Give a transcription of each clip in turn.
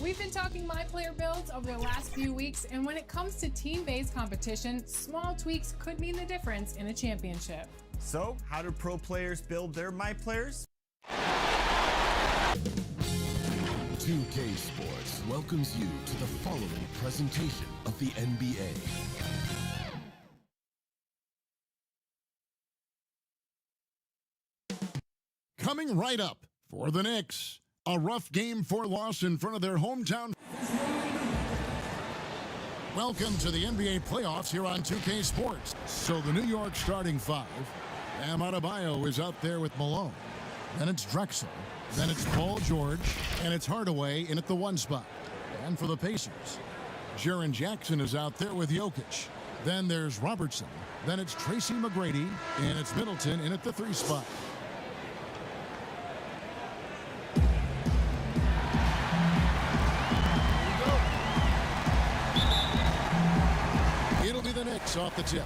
We've been talking My Player builds over the last few weeks, and when it comes to team-based competition, small tweaks could mean the difference in a championship. So, how do pro players build their My Players? 2K Sports welcomes you to the following presentation of the NBA. Coming right up for the Knicks, a rough game 4 loss in front of their hometown. Welcome to the NBA playoffs here on 2K Sports. So the New York starting 5, Bam Adebayo is out there with Malone. Then it's Drexler. Then it's Paul George. And it's Hardaway in at the 1 spot. And for the Pacers, Jaren Jackson is out there with Jokic. Then there's Robertson. Then it's Tracy McGrady. And it's Middleton in at the 3 spot. It'll be the Knicks off the tip.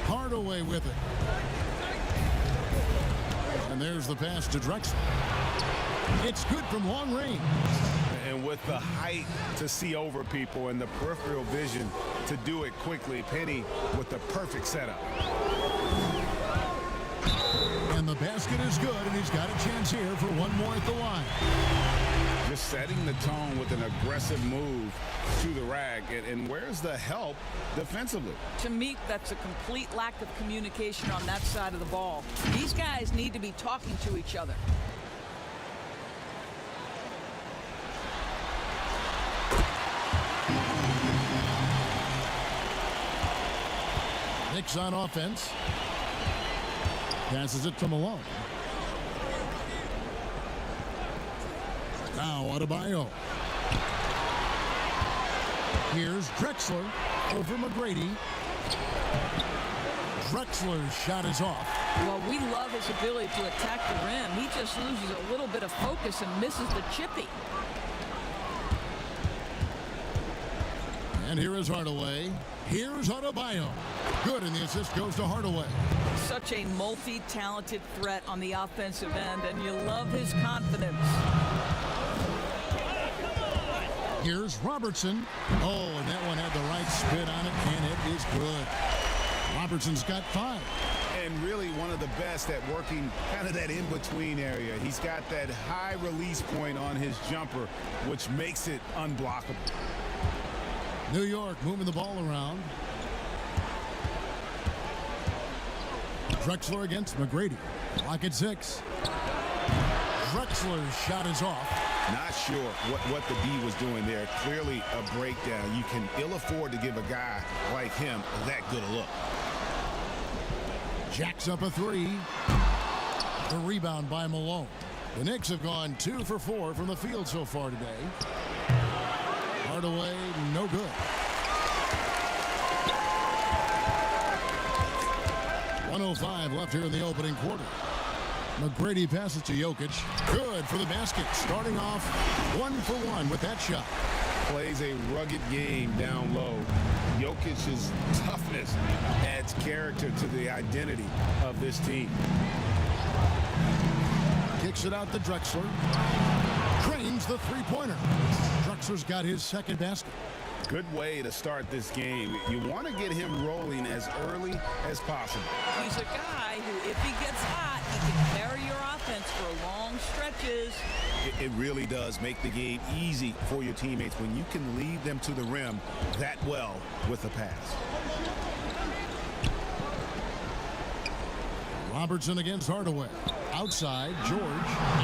Hardaway with it. And there's the pass to Drexler. It's good from long range. And with the height to see over people and the peripheral vision to do it quickly, Penny with the perfect setup. And the basket is good, and he's got a chance here for one more at the line. Just setting the tone with an aggressive move to the rag. And where's the help defensively? To me, that's a complete lack of communication on that side of the ball. These guys need to be talking to each other. Knicks on offense. Passes it to Malone. Now Adebayo. Here's Drexler over McGrady. Drexler's shot is off. Well, we love his ability to attack the rim. He just loses a little bit of focus and misses the chippy. And here is Hardaway. Here's Adebayo. Good, and the assist goes to Hardaway. Such a multi-talented threat on the offensive end, and you love his confidence. Here's Robertson. Oh, and that one had the right spin on it, and it is good. Robertson's got 5. And really one of the best at working kind of that in-between area. He's got that high release point on his jumper, which makes it unblockable. New York moving the ball around. Drexler against McGrady. Clock at 6. Drexler's shot is off. Not sure what the D was doing there. Clearly a breakdown. You can ill afford to give a guy like him that good a look. Jacks up a 3. The rebound by Malone. The Knicks have gone 2 for 4 from the field so far today. Hardaway, no good. .105 left here in the opening quarter. McGrady passes to Jokic. Good for the basket. Starting off 1 for 1 with that shot. Plays a rugged game down low. Jokic's toughness adds character to the identity of this team. Kicks it out to Drexler. Cranes the three-pointer. Drexler's got his second basket. Good way to start this game. You want to get him rolling as early as possible. He's a guy who, if he gets hot, he can carry your offense for long stretches. It really does make the game easy for your teammates when you can lead them to the rim that well with a pass. Robertson against Hardaway. Outside, George,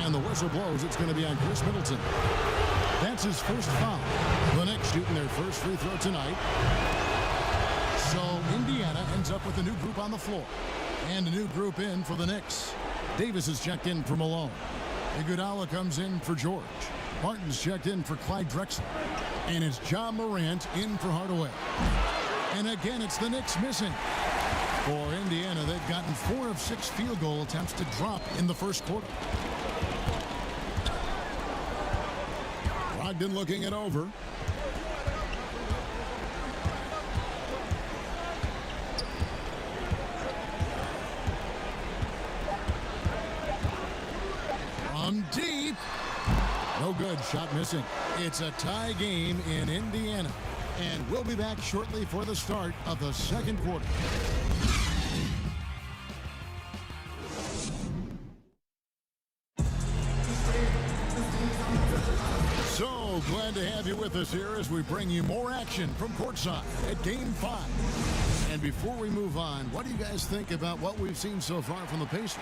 and the whistle blows. It's going to be on Chris Middleton. That's his first foul. The Knicks shooting their first free throw tonight. So Indiana ends up with a new group on the floor. And a new group in for the Knicks. Davis is checked in for Malone. Iguodala comes in for George. Martin's checked in for Clyde Drexler. And it's John Morant in for Hardaway. And again, it's the Knicks missing. For Indiana, they've gotten 4 of 6 field goal attempts to drop in the first quarter. Brogdon looking it over. No good. Shot missing. It's a tie game in Indiana. And we'll be back shortly for the start of the second quarter. So glad to have you with us here as we bring you more action from courtside at Game 5. And before we move on, what do you guys think about what we've seen so far from the Pacers?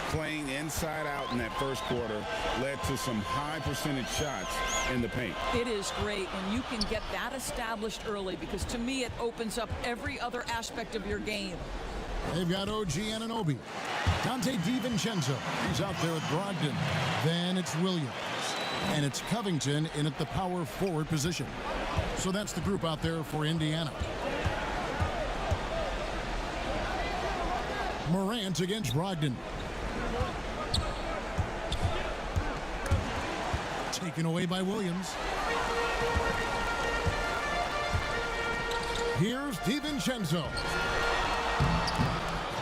Playing inside out in that first quarter led to some high percentage shots in the paint. It is great when you can get that established early, because to me it opens up every other aspect of your game. They've got OG Anunoby. Dante DiVincenzo. He's out there with Brogdon. Then it's Williams. And it's Covington in at the power forward position. So that's the group out there for Indiana. Morant against Brogdon. Taken away by Williams. Here's DiVincenzo.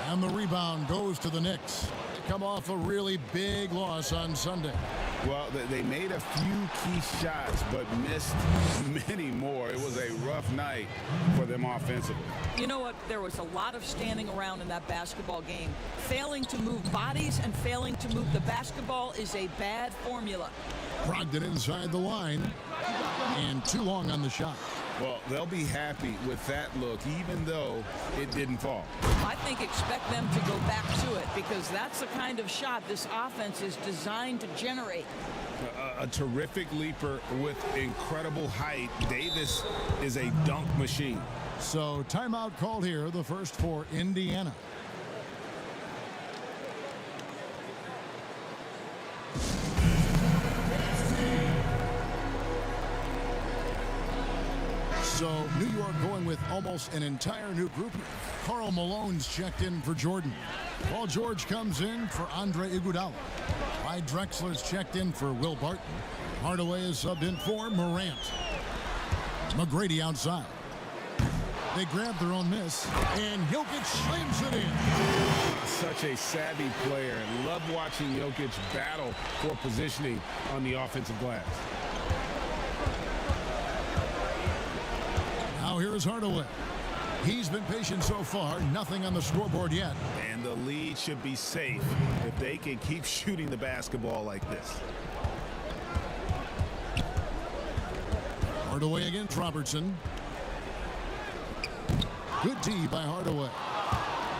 And the rebound goes to the Knicks. They come off a really big loss on Sunday. Well, they made a few key shots, but missed many more. It was a rough night for them offensively. You know what? There was a lot of standing around in that basketball game. Failing to move bodies and failing to move the basketball is a bad formula. Brogdon inside the line, and too long on the shot. Well, they'll be happy with that look, even though it didn't fall. I think expect them to go back to it, because that's the kind of shot this offense is designed to generate. A terrific leaper with incredible height. Davis is a dunk machine. So timeout called here, the first for Indiana. So New York going with almost an entire new group. Karl Malone's checked in for Jordan. Paul George comes in for Andre Iguodala. Clyde Drexler's checked in for Will Barton. Hardaway is subbed in for Morant. McGrady outside. They grab their own miss, and Jokic slams it in. Such a savvy player, and love watching Jokic battle for positioning on the offensive glass. Now here is Hardaway. He's been patient so far, nothing on the scoreboard yet. And the lead should be safe if they can keep shooting the basketball like this. Hardaway against Robertson. Good D by Hardaway.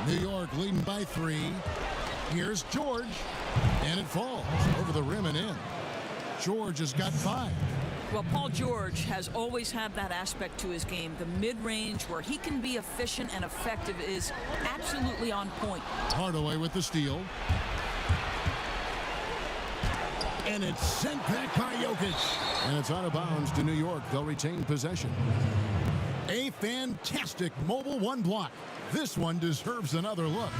New York leading by 3. Here's George. And it falls over the rim and in. George has got 5. Well, Paul George has always had that aspect to his game. The mid-range where he can be efficient and effective is absolutely on point. Hardaway with the steal. And it's sent back by Jokic. And it's out of bounds to New York. They'll retain possession. A fantastic mobile one block. This one deserves another look.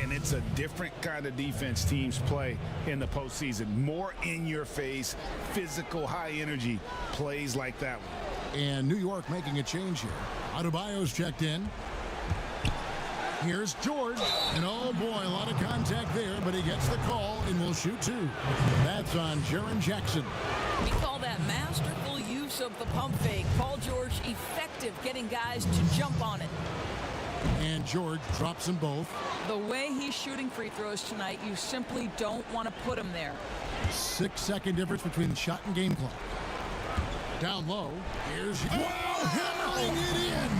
And it's a different kind of defense teams play in the postseason. More in your face, physical, high energy plays like that one. And New York making a change here. Adebayo's checked in. Here's George. And oh boy, a lot of contact there, but he gets the call and will shoot 2. That's on Jaren Jackson. We call that masterful use of the pump fake. Paul George effective getting guys to jump on it. And George drops them both. The way he's shooting free throws tonight, you simply don't want to put him there. 6-second difference between shot and game clock. Down low. Here's hammering it in.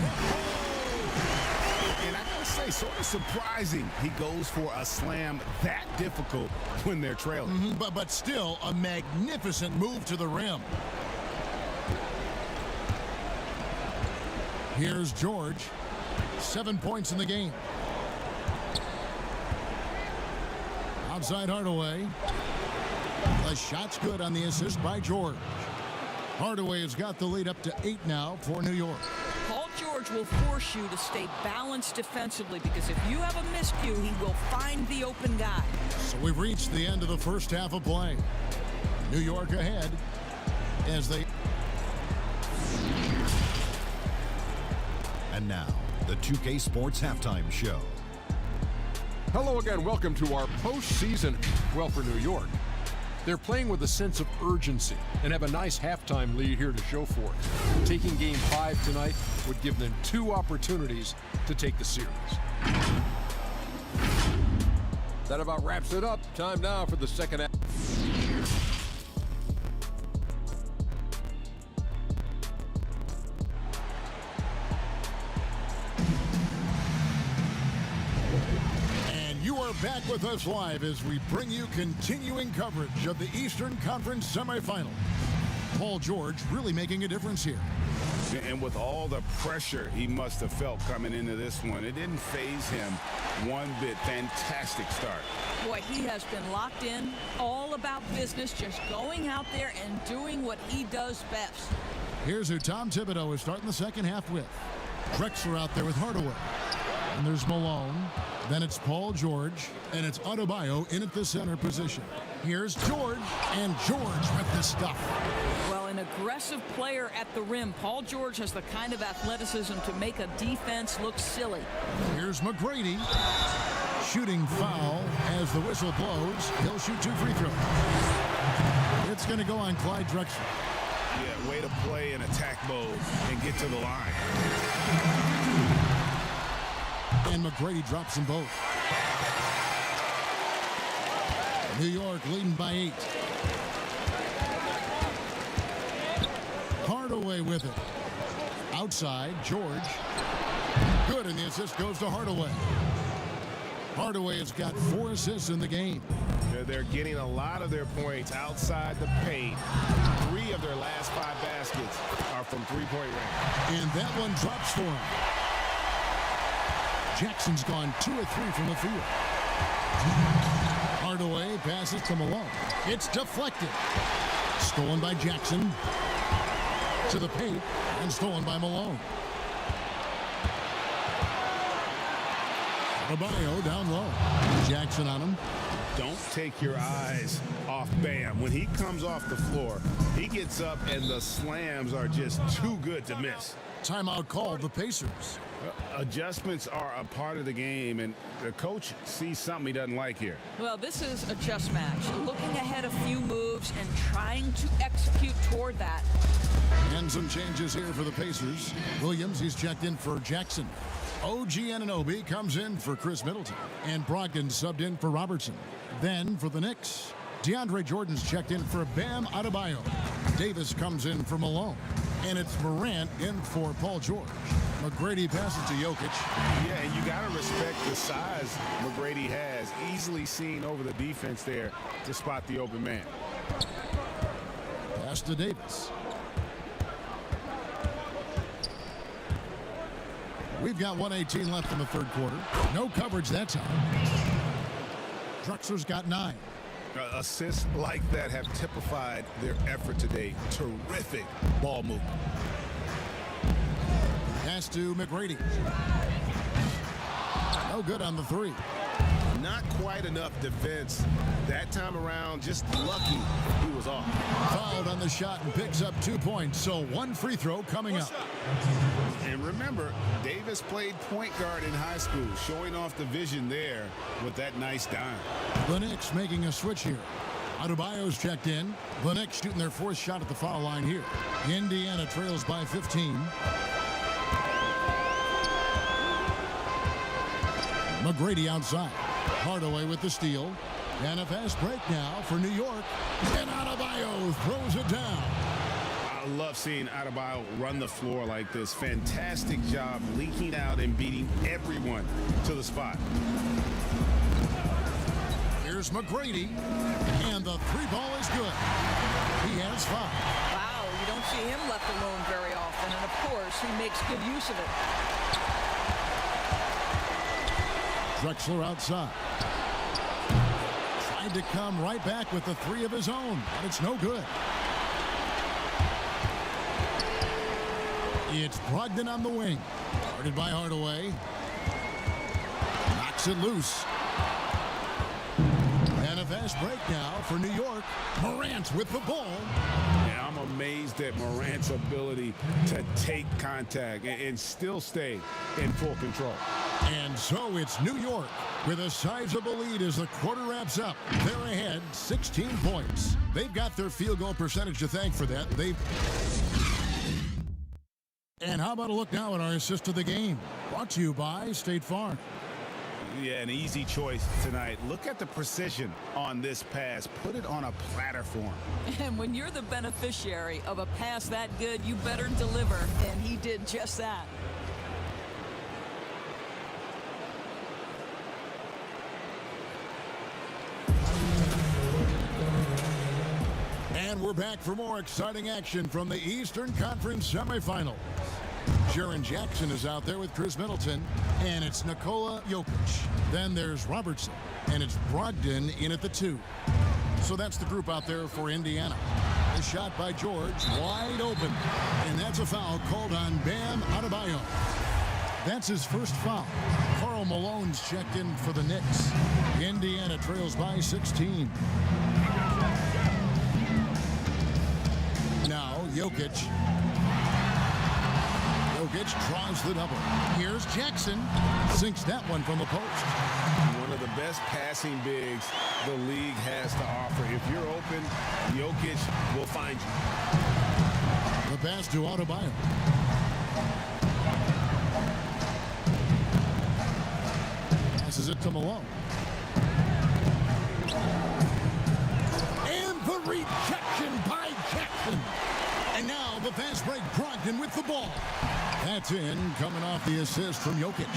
And I gotta say, sort of surprising he goes for a slam that difficult when they're trailing. But still a magnificent move to the rim. Here's George. 7 points in the game. Outside Hardaway. The shot's good on the assist by George. Hardaway has got the lead up to 8 now for New York. Paul George will force you to stay balanced defensively, because if you have a miscue, he will find the open guy. So we've reached the end of the first half of play. New York ahead as they... And now, the 2K Sports Halftime Show. Hello again. Welcome to our postseason, well, for New York, They're playing with a sense of urgency and have a nice halftime lead here to show for it. Taking Game 5 tonight would give them 2 opportunities to take the series. That about wraps it up. Time now for the second half. Back with us live as we bring you continuing coverage of the Eastern Conference semifinal. Paul George really making a difference here. And with all the pressure he must have felt coming into this one, it didn't faze him one bit. Fantastic start. Boy, he has been locked in, all about business, just going out there and doing what he does best. Here's who Tom Thibodeau is starting the second half with. Drexler out there with Hardaway. And there's Malone. Then it's Paul George, and it's Adebayo in at the center position. Here's George, and George with the stuff. Well, an aggressive player at the rim. Paul George has the kind of athleticism to make a defense look silly. Here's McGrady. Shooting foul as the whistle blows. He'll shoot 2 free throws. It's going to go on Clyde Drexler. Yeah, way to play in attack mode and get to the line. And McGrady drops them both. New York leading by 8. Hardaway with it. Outside, George. Good, and the assist goes to Hardaway. Hardaway has got 4 assists in the game. They're getting a lot of their points outside the paint. 3 of their last 5 baskets are from three-point range. And that one drops for him. Jackson's gone 2 of 3 from the field. Hardaway passes to Malone. It's deflected. Stolen by Jackson. To the paint and stolen by Malone. Adebayo down low. Jackson on him. Don't take your eyes off Bam. When he comes off the floor, he gets up and the slams are just too good to miss. Timeout called the Pacers. Adjustments are a part of the game, and the coach sees something he doesn't like here. Well, this is a chess match. Looking ahead a few moves and trying to execute toward that. And some changes here for the Pacers. Williams, he's checked in for Jackson. OG Anunoby comes in for Chris Middleton. And Brogdon subbed in for Robertson. Then for the Knicks, DeAndre Jordan's checked in for Bam Adebayo. Davis comes in for Malone. And it's Morant in for Paul George. McGrady passes to Jokic. Yeah, and you got to respect the size McGrady has. Easily seen over the defense there to spot the open man. Pass to Davis. We've got 1:18 left in the third quarter. No coverage that time. Drexler's got 9. Assists like that have typified their effort today. Terrific ball movement. Pass to McGrady. No good on the 3. Not quite enough defense that time around. Just lucky he was off. Fouled on the shot and picks up 2 points. So 1 free throw coming up. And remember, Davis played point guard in high school, showing off the vision there with that nice dime. The Knicks making a switch here. Adebayo's checked in. The Knicks shooting their 4th shot at the foul line here. Indiana trails by 15. McGrady outside. Hardaway with the steal. And a fast break now for New York. And Adebayo throws it down. I love seeing Adebayo run the floor like this. Fantastic job leaking out and beating everyone to the spot. Here's McGrady. And the 3-ball is good. He has 5. Wow, you don't see him left alone very often. And, of course, he makes good use of it. Drexler outside. Tried to come right back with the 3 of his own, but it's no good. It's Brogdon on the wing. Guarded by Hardaway. Knocks it loose. And a fast break now for New York. Morant with the ball. Yeah, I'm amazed at Morant's ability to take contact and still stay in full control. And so it's New York with a sizable lead as the quarter wraps up. They're ahead 16 points. They've got their field goal percentage to thank for that. And how about a look now at our assist of the game? Brought to you by State Farm. Yeah, an easy choice tonight. Look at the precision on this pass. Put it on a platter form. And when you're the beneficiary of a pass that good, you better deliver. And he did just that. And we're back for more exciting action from the Eastern Conference semifinals. Jaren Jackson is out there with Chris Middleton, and it's Nikola Jokic. Then there's Robertson, and it's Brogdon in at the 2. So that's the group out there for Indiana. The shot by George, wide open, and that's a foul called on Bam Adebayo. That's his first foul. Karl Malone's checked in for the Knicks. Indiana trails by 16. Now Jokic. Jokic draws the double. Here's Jackson. Sinks that one from the post. One of the best passing bigs the league has to offer. If you're open, Jokic will find you. The pass to Adebayo. Passes it to Malone. And the rejection by Jackson. And now the fast break, Brogdon with the ball. That's in, coming off the assist from Jokic.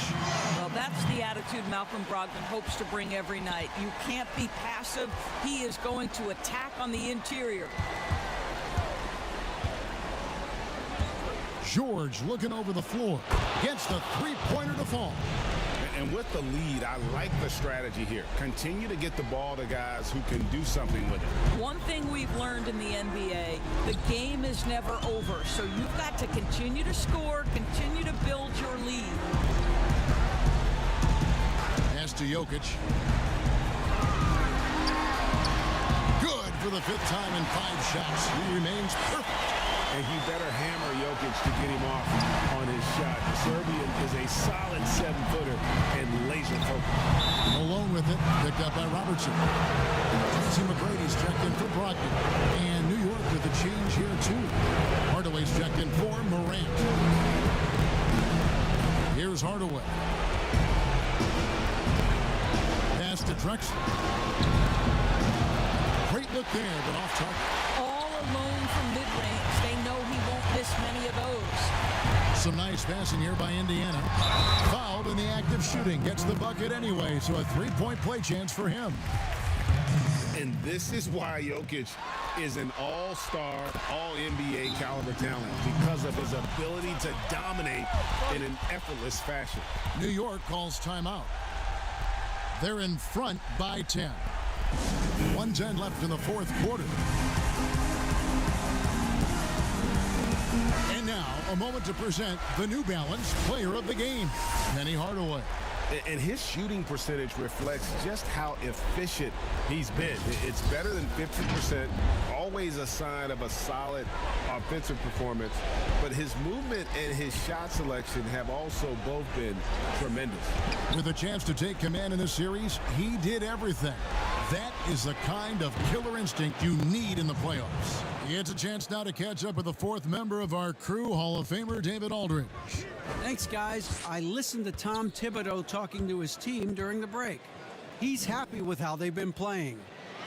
Well, that's the attitude Malcolm Brogdon hopes to bring every night. You can't be passive. He is going to attack on the interior. George looking over the floor. Gets the three-pointer to fall. And with the lead, I like the strategy here. Continue to get the ball to guys who can do something with it. One thing we've learned in the NBA, the game is never over. So you've got to continue to score, continue to build your lead. Pass to Jokic. Good for the 5th time in 5 shots. He remains perfect. And he better hammer Jokic to get him off on his shot. The Serbian is a solid 7-footer and laser focused. Malone with it, picked up by Robertson. Jesse McGrady's checked in for Brogdon. And New York with a change here too. Hardaway's checked in for Morant. Here's Hardaway. Pass to Drexler. Great look there, but off target. All alone from mid-range. They know he won't miss many of those. Some nice passing here by Indiana. Fouled in the act of shooting. Gets the bucket anyway, so a 3-point play chance for him. And this is why Jokic is an all-star, all-NBA caliber talent, because of his ability to dominate in an effortless fashion. New York calls timeout. They're in front by 10. 1:10 left in the 4th quarter. And now, a moment to present the New Balance Player of the Game, Penny Hardaway. And his shooting percentage reflects just how efficient he's been. It's better than 50%, always a sign of a solid offensive performance. But his movement and his shot selection have also both been tremendous. With a chance to take command in this series, he did everything. That is the kind of killer instinct you need in the playoffs. It's a chance now to catch up with the 4th member of our crew, Hall of Famer David Aldridge. Thanks, guys. I listened to Tom Thibodeau talking to his team during the break. He's happy with how they've been playing.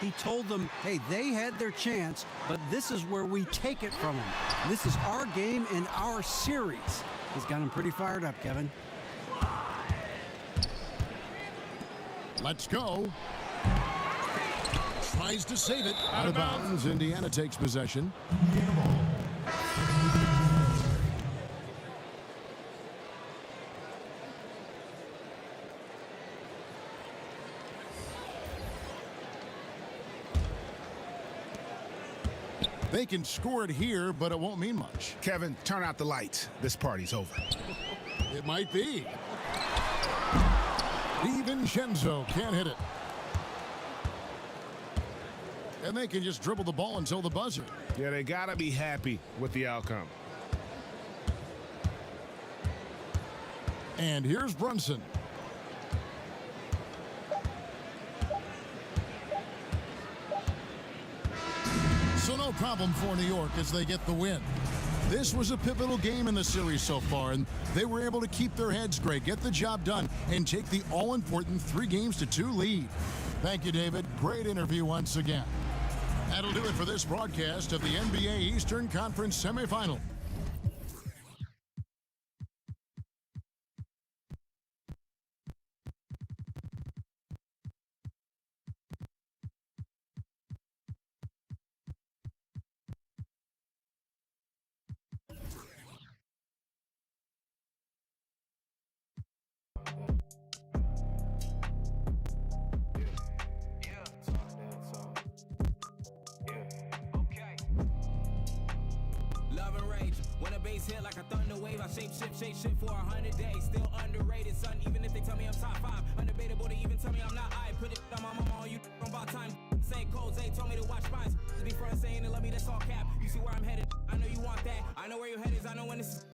He told them, hey, they had their chance, but this is where we take it from them. This is our game and our series. He's got them pretty fired up, Kevin. Let's go. Tries to save it. Out of bounds. Indiana takes possession. They can score it here, but it won't mean much. Kevin, turn out the lights. This party's over. It might be. DiVincenzo can't hit it. And they can just dribble the ball until the buzzer. Yeah, they got to be happy with the outcome. And here's Brunson. problem for New York as they get the win. This was a pivotal game in the series so far, and they were able to keep their heads straight, get the job done, and take the all-important 3-2 lead. Thank you, David. Great interview once again. That'll do it for this broadcast of the NBA Eastern Conference semifinal. Love and rage. When a bass hit like a thunder wave, I shape shift for 100 days. Still underrated, son. Even if they tell me I'm top 5, undebatable to even tell me I'm not. I put it on my mama, you on about time. Same codes, they told me to watch spines. To be front saying they love me, that's all cap. You see where I'm headed? I know you want that. I know where your head is. I know when this is.